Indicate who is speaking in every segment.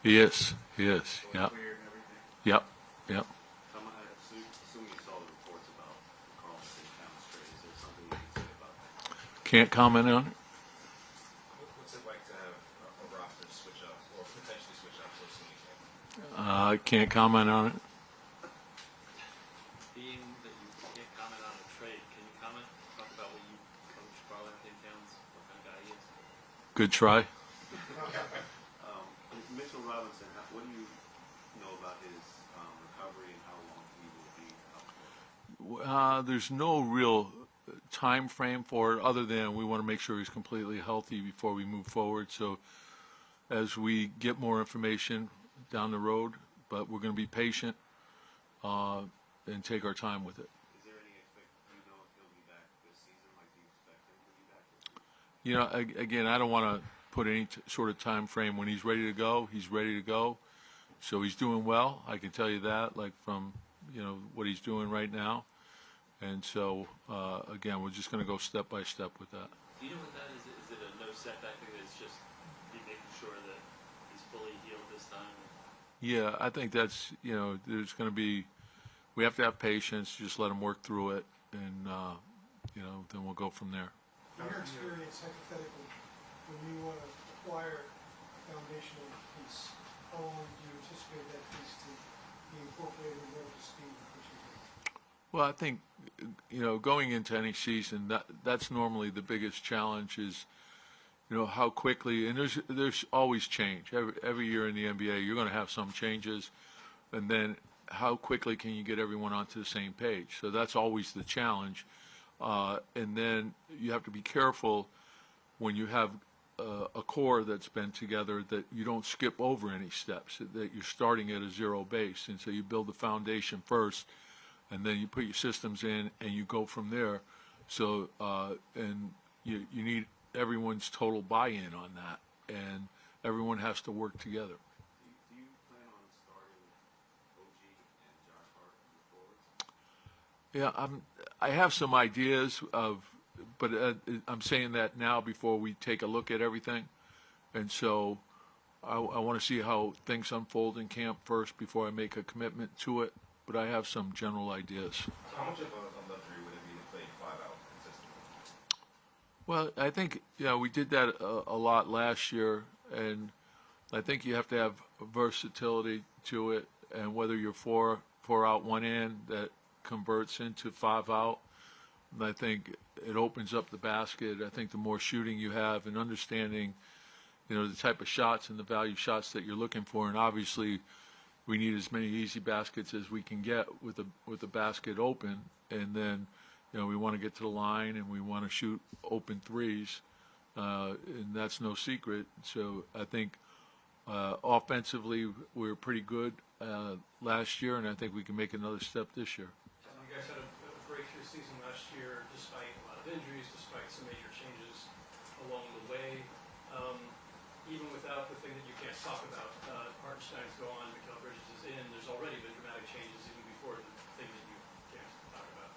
Speaker 1: He is. He is. Yep. Yep. Yep.
Speaker 2: Assuming you saw the reports about the Karl Anthony-Towns trade, is there something you can say about that?
Speaker 1: Can't comment on it.
Speaker 3: What's it like to have a roster switch up or potentially switch up so soon?
Speaker 1: I can't comment on it.
Speaker 2: Being that you can't comment on a trade, can you talk about what you coach Karl Anthony-Towns, what kind of guy he is?
Speaker 1: Good try.
Speaker 2: Mitchell Robinson, what do you know about his recovery and how long he will be out for?
Speaker 1: There's no real time frame for it other than we want to make sure he's completely healthy before we move forward. So as we get more information down the road, but we're going to be patient and take our time with it.
Speaker 2: Is there any you know if he'll be back this season? Like, do you expect him to be back?
Speaker 1: Again, I don't want to put any sort of time frame. When he's ready to go, he's ready to go. So he's doing well. I can tell you that, like from what he's doing right now. And so again, we're just going to go step by step with that.
Speaker 2: Do you know what that is? Is it a no setback thing? It's just making sure that he's fully healed this time?
Speaker 1: Yeah, I think that's there's going to be. We have to have patience. Just let him work through it, and then we'll go from there.
Speaker 4: In your experience, hypothetically, when you want to acquire a foundational piece, how long do you anticipate that piece to be incorporated and up to speed?
Speaker 1: Well, I think going into any season, that's normally the biggest challenge is how quickly, and there's always change. Every year in the NBA, you're going to have some changes, and then how quickly can you get everyone onto the same page? So that's always the challenge. And then you have to be careful when you have a core that's been together that you don't skip over any steps, that you're starting at a zero base. And so you build the foundation first, and then you put your systems in, and you go from there. So, and you need everyone's total buy-in on that, and everyone has to work together.
Speaker 2: Do you plan on starting OG and Josh Hart forwards?
Speaker 1: Yeah, I have some ideas but I'm saying that now before we take a look at everything, and so I want to see how things unfold in camp first before I make a commitment to it. But I have some general ideas.
Speaker 3: So how much of a luxury would it be to play 5 out consistently?
Speaker 1: Well, I think we did that a lot last year, and I think you have to have versatility to it, and whether you're 4 out, 1 in, that converts into 5 out. And I think it opens up the basket. I think the more shooting you have and understanding, the type of shots and the value shots that you're looking for, and obviously we need as many easy baskets as we can get with the basket open, and then we want to get to the line and we want to shoot open threes, and that's no secret. So I think offensively we were pretty good last year, and I think we can make another step this year.
Speaker 5: You guys had a breakthrough season last year, despite a lot of injuries, despite some major changes along the way. Even without the thing that you can't talk about, Hartenstein's gone, Mikal Bridges is in. There's already been dramatic changes even before the thing that you can't talk about.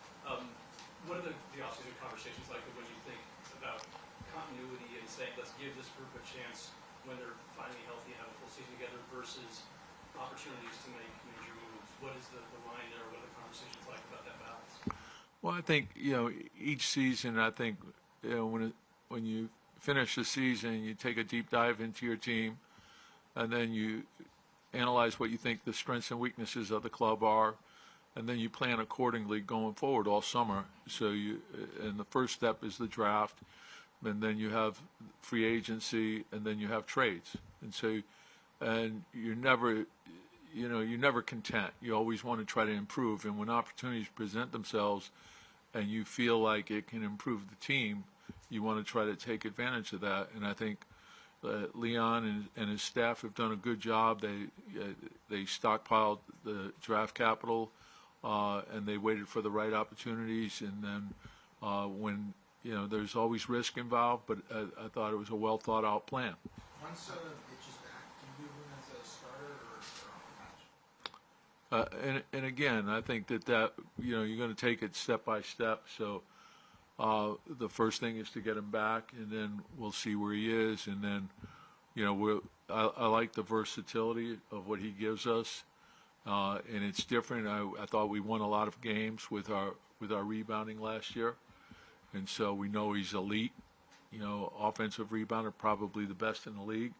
Speaker 5: What are the offseason conversations like when you think about continuity and saying, let's give this group a chance when they're finally healthy and have a full season together versus opportunities to make major moves? What is the line there? What are the conversations like about that balance?
Speaker 1: Well, I think each season. I think when you finish the season, you take a deep dive into your team, and then you analyze what you think the strengths and weaknesses of the club are, and then you plan accordingly going forward all summer. So and the first step is the draft, and then you have free agency, and then you have trades. And so, and you're never content. You always want to try to improve, and when opportunities present themselves and you feel like it can improve the team, you want to try to take advantage of that. And I think Leon and his staff have done a good job. They stockpiled the draft capital, and they waited for the right opportunities. And then when there's always risk involved, but I thought it was a well thought out plan.
Speaker 6: Once Mitch is back, do you move him as a starter or off the bench?
Speaker 1: And again, I think that you're going to take it step by step. So the first thing is to get him back, and then we'll see where he is, and then I like the versatility of what he gives us, and it's different. I thought we won a lot of games with our rebounding last year, and so we know he's elite. Offensive rebounder, probably the best in the league.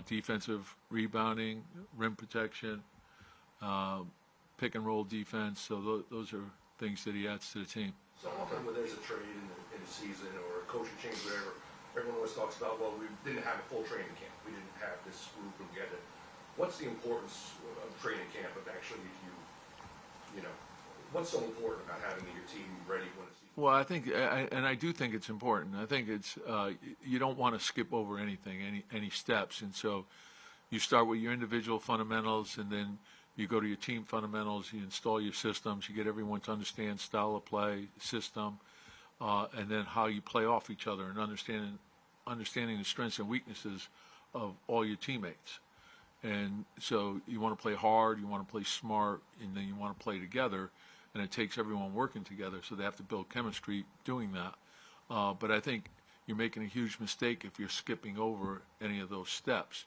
Speaker 1: Defensive rebounding, rim protection, pick and roll defense. So those are things that he adds to the team.
Speaker 7: So often when there's a trade in the season or a coaching change, whatever, everyone always talks about, well, we didn't have a full training camp. We didn't have this group together. What's the importance of training camp of actually what's so important about having your team ready when it's season?
Speaker 1: Well, I think, and I do think it's important. I think it's you don't want to skip over anything, any steps, and so you start with your individual fundamentals, and then you go to your team fundamentals. You install your systems. You get everyone to understand style of play, system, and then how you play off each other, and understanding the strengths and weaknesses of all your teammates. And so you want to play hard, you want to play smart, and then you want to play together. And it takes everyone working together, so they have to build chemistry doing that. But I think you're making a huge mistake if you're skipping over any of those steps.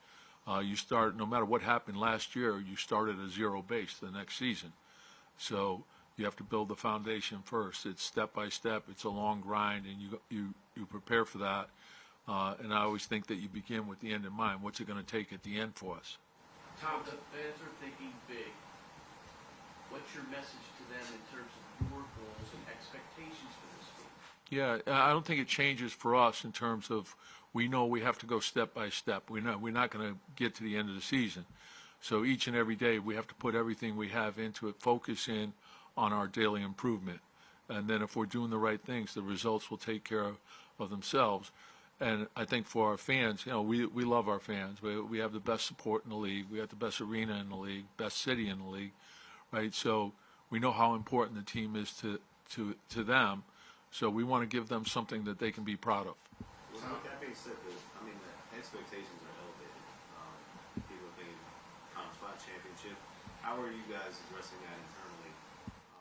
Speaker 1: You start, no matter what happened last year, you start at a zero base the next season. So you have to build the foundation first. It's step by step. It's a long grind, and you prepare for that. And I always think that you begin with the end in mind. What's it going to take at the end for us?
Speaker 8: Tom, the fans are thinking big. What's your message to them in terms of your goals and expectations for this team?
Speaker 1: Yeah, I don't think it changes for us in terms of we know we have to go step by step. We're not going to get to the end of the season. So each and every day we have to put everything we have into it, focus in on our daily improvement. And then if we're doing the right things, the results will take care of themselves. And I think for our fans, we love our fans. We have the best support in the league. We have the best arena in the league, best city in the league. Right, so we know how important the team is to them, so we want to give them something that they can be proud of.
Speaker 2: Well, with that being said, the expectations are elevated. People are thinking conference spot championship. How are you guys addressing that internally?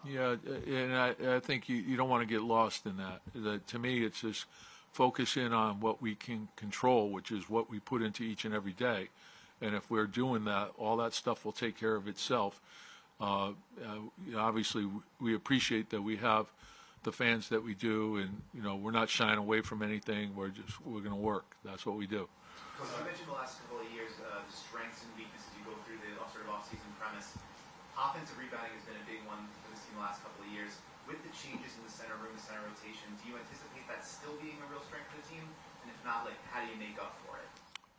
Speaker 1: Yeah, and I think you don't want to get lost in that. To me, it's just focus in on what we can control, which is what we put into each and every day. And if we're doing that, all that stuff will take care of itself. Obviously, we appreciate that we have the fans that we do, and we're not shying away from anything. We're going to work. That's what we do.
Speaker 9: Coach, you mentioned the last couple of years the strengths and weaknesses you go through the sort of off-season premise. Offensive rebounding has been a big one for this team the last couple of years. With the changes in the center room, the center rotation, do you anticipate that still being a real strength for the team? And if not, how do you make up for it?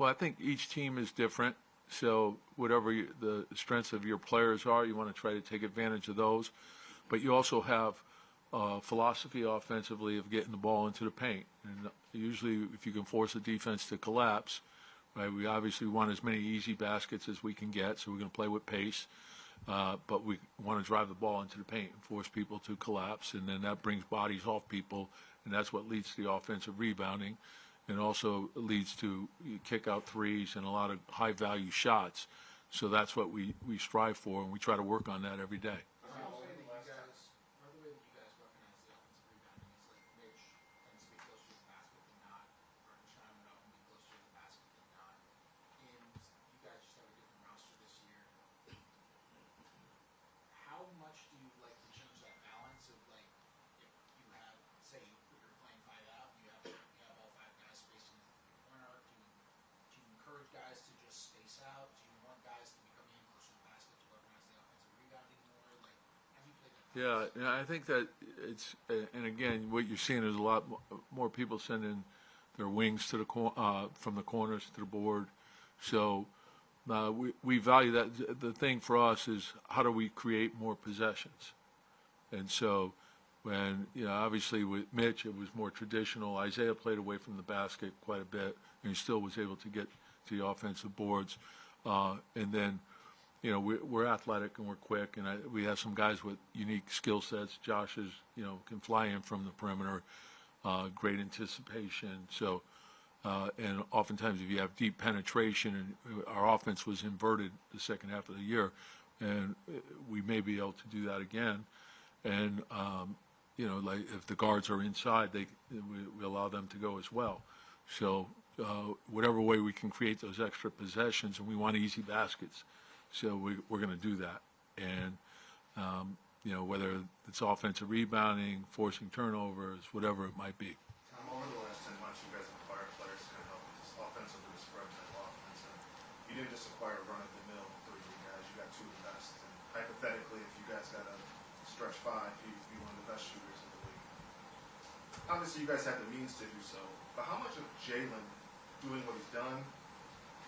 Speaker 1: Well, I think each team is different. So whatever the strengths of your players are, you want to try to take advantage of those. But you also have philosophy offensively of getting the ball into the paint. And usually if you can force a defense to collapse, right, we obviously want as many easy baskets as we can get, so we're going to play with pace. But we want to drive the ball into the paint and force people to collapse, and then that brings bodies off people, and that's what leads to the offensive rebounding. And also leads to kick-out threes and a lot of high-value shots. So that's what we strive for, and we try to work on that every day.
Speaker 6: The way that you guys recognize the offensive rebounding is like Mitch tends to be closer to the basket than not. Hartenstein went up and be closer to the basket than not. And you guys just have a different roster this year. How much do you like to change that balance of if you have, say, you're playing 5 out, you have all 5 guys spacing in the corner? Do you encourage guys to just space out? Do you want guys to be coming in closer to the basket to organize the offensive rebounding more? Have you played that?
Speaker 1: Yeah, I think that it's, and again, what you're seeing is a lot more people sending their wings to from the corners to the board. So we value that. The thing for us is how do we create more possessions? And so when, obviously with Mitch, it was more traditional. Isaiah played away from the basket quite a bit, and he still was able to get to the offensive boards. And then, we're athletic and we're quick, and we have some guys with unique skill sets. Josh is, can fly in from the perimeter, great anticipation. So, and oftentimes if you have deep penetration, and our offense was inverted the second half of the year, and we may be able to do that again. And, if the guards are inside, we allow them to go as well. So whatever way we can create those extra possessions, and we want easy baskets. So we're going to do that. And, whether it's offensive rebounding, forcing turnovers, whatever it might be.
Speaker 7: Tom, over the last 10 months, you guys have acquired players to kind of help this offensively spread that offense. And you didn't just acquire a run-of-the-mill 3 guys. You got 2 of the best. And hypothetically, if you guys got a stretch 5, you'd be one of the best shooters in the league. Obviously, you guys have the means to do so. But how much of Jalen doing what he's done,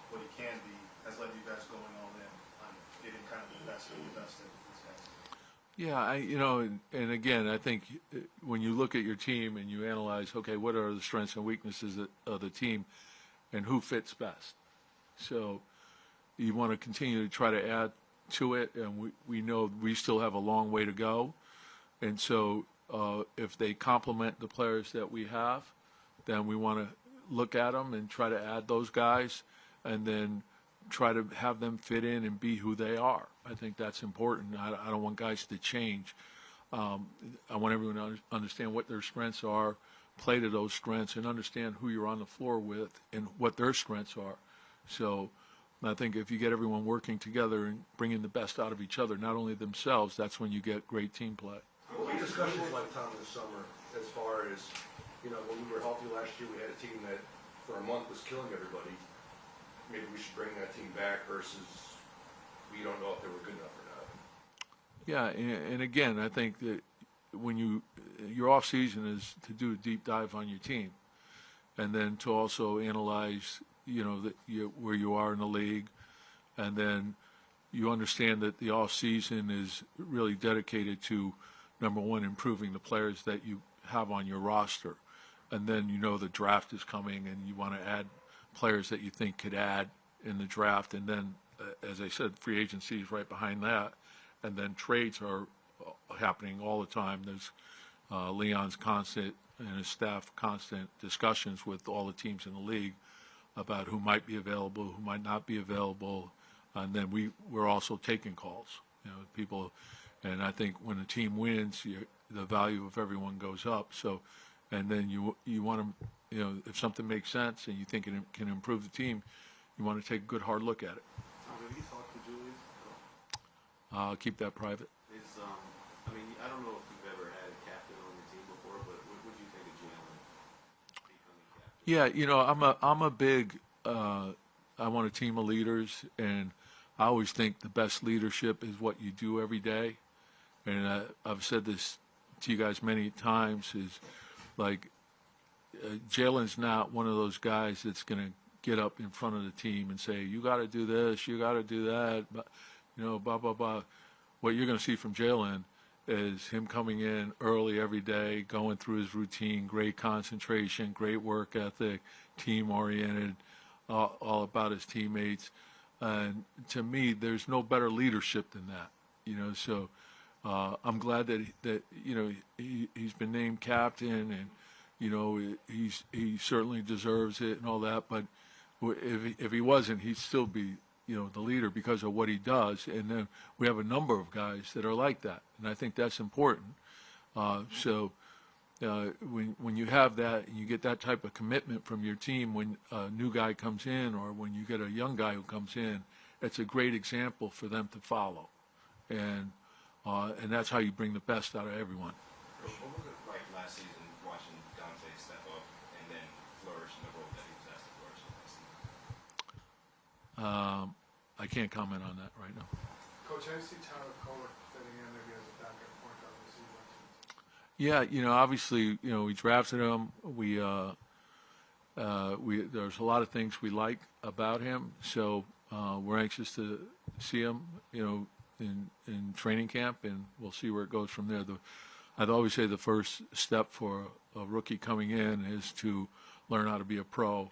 Speaker 7: what he can be, has led you guys going all in on getting kind of the best of the best of these guys?
Speaker 1: Yeah, and again, I think when you look at your team and you analyze, okay, what are the strengths and weaknesses of the team and who fits best? So you want to continue to try to add to it, and we know we still have a long way to go. And so if they complement the players that we have, then we want to look at them and try to add those guys and then try to have them fit in and be who they are. I think that's important. I don't want guys to change. I want everyone to understand what their strengths are, play to those strengths, and understand who you're on the floor with and what their strengths are. So I think if you get everyone working together and bringing the best out of each other, not only themselves, that's when you get great team play.
Speaker 7: What were discussions like, Tom, this summer as far as, when we were healthy last year, we had a team that for a month was killing everybody. Maybe we should bring that team back versus we don't know if they were good enough or not.
Speaker 1: Yeah, and again, I think that when your off season is to do a deep dive on your team, and then to also analyze, where you are in the league, and then you understand that the off season is really dedicated to, number one, improving the players that you have on your roster, and then the draft is coming, and you want to add players that you think could add in the draft, and then, as I said, free agency is right behind that, and then trades are happening all the time. There's Leon's constant and his staff constant discussions with all the teams in the league about who might be available, who might not be available, and then we're also taking calls. People, and I think when a team wins, the value of everyone goes up. So, and then you want to, if something makes sense and you think it can improve the team, you want to take a good hard look at it.
Speaker 2: Have you talked to Julius?
Speaker 1: I'll keep that private.
Speaker 2: I don't know if you've ever had a captain on your team before, but what do you think of Jalen becoming captain?
Speaker 1: Yeah, I'm a big. I want a team of leaders, and I always think the best leadership is what you do every day. And I've said this to you guys many times. Is like Jalen's not one of those guys that's going to get up in front of the team and say, "You got to do this, you got to do that," but blah blah blah. What you're going to see from Jalen is him coming in early every day, going through his routine, great concentration, great work ethic, team-oriented, all about his teammates. And to me, there's no better leadership than that. So I'm glad that he's been named captain, and he certainly deserves it and all that. But if he wasn't, he'd still be the leader because of what he does. And then we have a number of guys that are like that, and I think that's important. So when you have that and you get that type of commitment from your team when a new guy comes in or when you get a young guy who comes in, it's a great example for them to follow. And that's how you bring the best out of everyone.
Speaker 3: What was it like last season watching Dante step up and then flourish in the role that he was asked to flourish in last season?
Speaker 1: I can't comment on that right now.
Speaker 4: Coach, how do you see Tyler Kohler fitting in maybe as a backup point guard receiver?
Speaker 1: Yeah, obviously, we drafted him. There's a lot of things we like about him, so we're anxious to see him, in training camp, and we'll see where it goes from there. I'd always say the first step for a rookie coming in is to learn how to be a pro,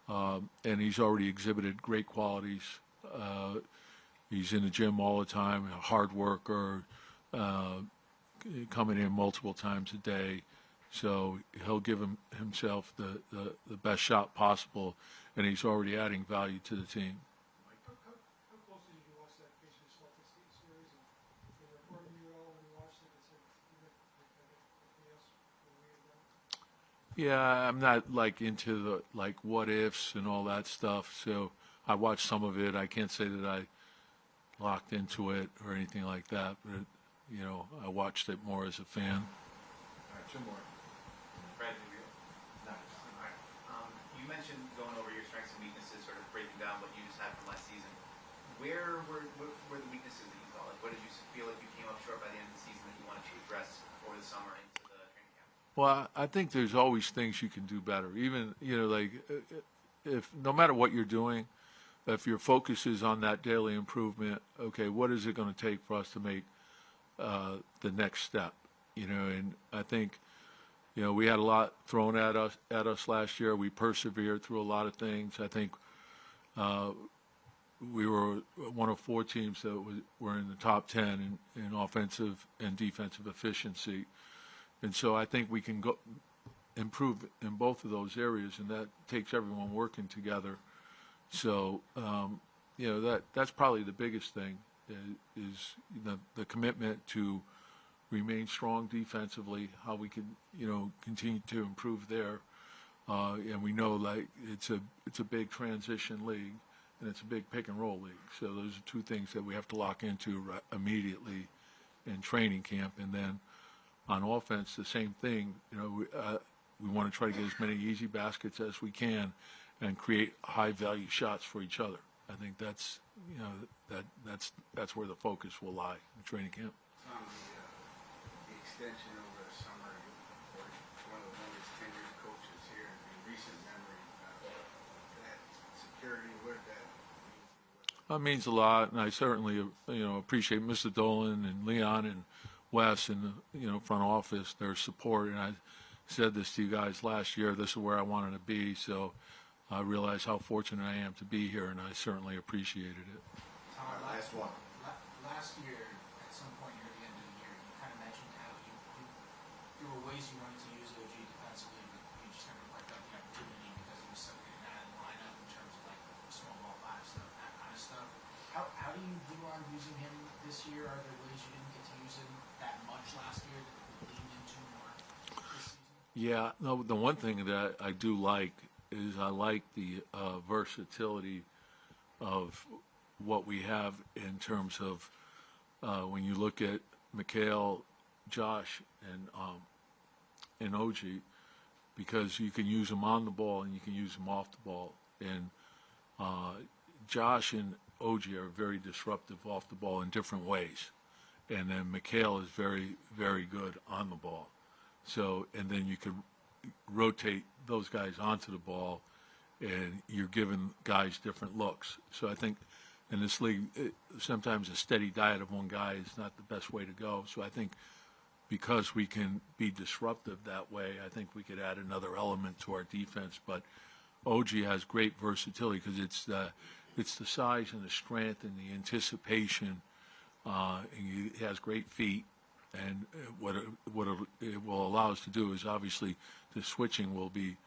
Speaker 1: and he's already exhibited great qualities. He's in the gym all the time, a hard worker, coming in multiple times a day. So he'll give himself the best shot possible, and he's already adding value to the team.
Speaker 4: How closely did you watch that Pacers Celtics series? And did it record you at all when you watched it? Anything else when we had done?
Speaker 1: Yeah, I'm not like into the like what ifs and all that stuff. So I watched some of it. I can't say that I locked into it or anything like that, but you know, I watched it more as a fan.
Speaker 3: All right, two more.
Speaker 9: Brad, you you mentioned going over your strengths and weaknesses, sort of breaking down what you just had from last season. Where were the weaknesses that you thought? Like, what did you feel like you came up short by the end of the season that you wanted to address over the summer into the training camp?
Speaker 1: Well, I think there's always things you can do better. Even, you know, like if no matter what you're doing, if your focus is on that daily improvement, okay, what is it going to take for us to make the next step? You know, and I think, you know, we had a lot thrown at us last year. We persevered through a lot of things. I think we were one of 4 teams that were in the top 10 in offensive and defensive efficiency. And so I think we can improve in both of those areas, and that takes everyone working together. So, you know, that's probably the biggest thing is the commitment to remain strong defensively, how we can, you know, continue to improve there. And we know like it's a big transition league, and it's a big pick and roll league. So those are 2 things that we have to lock into immediately in training camp. And then on offense, the same thing. You know, we want to try to get as many easy baskets as we can and create high value shots for each other. I think that's, you know, that's where the focus will lie in training camp.
Speaker 10: Tom, the extension over the summer, you were one of the longest tenured coaches here in recent memory. That security, what did that mean to you?
Speaker 1: That means a lot, and I certainly, you know, appreciate Mr. Dolan and Leon and Wes and the, you know, front office, their support. And I said this to you guys last year. This is where I wanted to be. So I realize how fortunate I am to be here, and I certainly appreciated it.
Speaker 6: Tom,
Speaker 2: Last one.
Speaker 6: Last year, at some point near the end of the year, you kind of mentioned how there were ways you wanted to use OG defensively, but you just never quite got the opportunity because he was so good in that lineup in terms of like small ball 5 stuff, that kind of stuff. How do you view on using him this year? Are there ways you didn't get to use him that much last year that you leaned into more this season?
Speaker 1: Yeah, no, the one thing that I do like is I like the versatility of what we have in terms of when you look at Mikhail, Josh, and OG, because you can use them on the ball and you can use them off the ball. And Josh and OG are very disruptive off the ball in different ways. And then Mikhail is very, very good on the ball. So, and then you could rotate those guys onto the ball, and you're giving guys different looks. So I think in this league, sometimes a steady diet of one guy is not the best way to go. So I think because we can be disruptive that way, I think we could add another element to our defense. But OG has great versatility because it's the size and the strength and the anticipation. And he has great feet. And what it will allow us to do is obviously the switching will be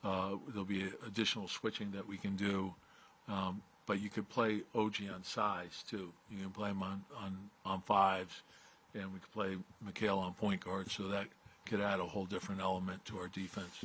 Speaker 1: there'll be additional switching that we can do, but you could play OG on size too. You can play him on 5s, and we could play Mikhail on point guard, so that could add a whole different element to our defense.